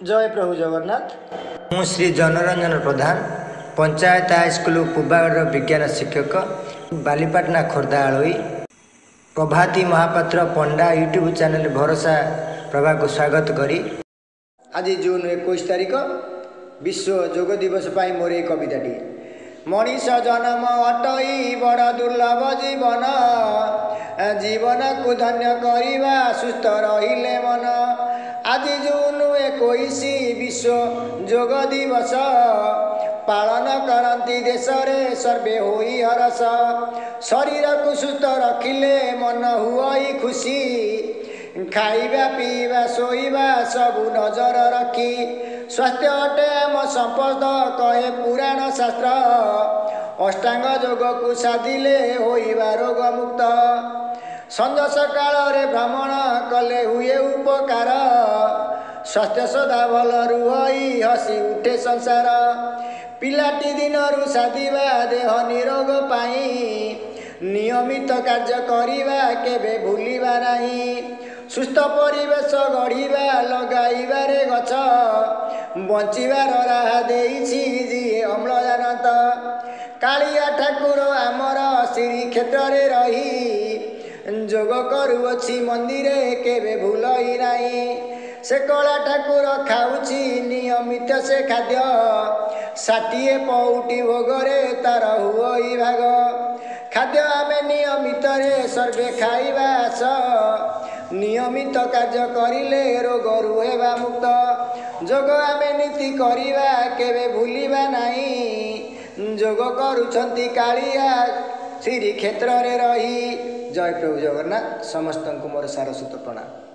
जय प्रभु जगन्नाथ। मु श्री जनरंजन प्रधान पंचायत हाईस्कूल पूबागढ़ विज्ञान शिक्षक बालीपाटना खोर्धा आलोई प्रभाती महापात्र पंडा यूट्यूब चैनल भरोसा प्रभा को स्वागत करी आज जून 21 तारिख विश्व योग दिवस पाई मोर एक कविताटी मनीष जन्म अटई बड़ दुर्लभ जीवन जीवन को धन्य करवा सुस्थ रहिले मन आज जून 21 विश्व योग दिवस पालन करती देश रे सर्वे होई हरस शरीर को सुस्थ रखिले मन हुई खुशी खाइबा पीवा शोइबा सबु नजर रखी स्वास्थ्य अटे आम संपद कहे पुराण शास्त्र अष्टांग योग को साधिले होइबा रोग मुक्त संज सकाल रे भ्रमण कले हुए उपकार स्वास्थ्य सदा भल रुहई हसी उठे संसार पिलाटी दिनरु साधिबा देह निरोग पाई नियमित कार्य करिबा केबे भूलिबा नाही सुस्थ परिवेश गढ़िबा लगाइबारे गछ बंचिबार राह देइछि जिए अम्लजान कालिया ठाकुर आमर श्रीक्षेत्र रे रही जोग करुअछि मंदिरे केबे भूलई नाही से कला ठाकुर खाउछि नियमित से खाद्य 60 पौटी भोगरे तार हुई भाग खाद्य आमे नियमित रे सर्वे खाइबा नियमित कार्य करिले रोग रुहेबा मुक्त जोग आमे नीति करिबा केबे भूलिबा नाही जोग करुछंती कालिया श्री क्षेत्र रे रही। जय प्रभु जगन्नाथ। समस्त को मोर सारस्वत प्रणाम।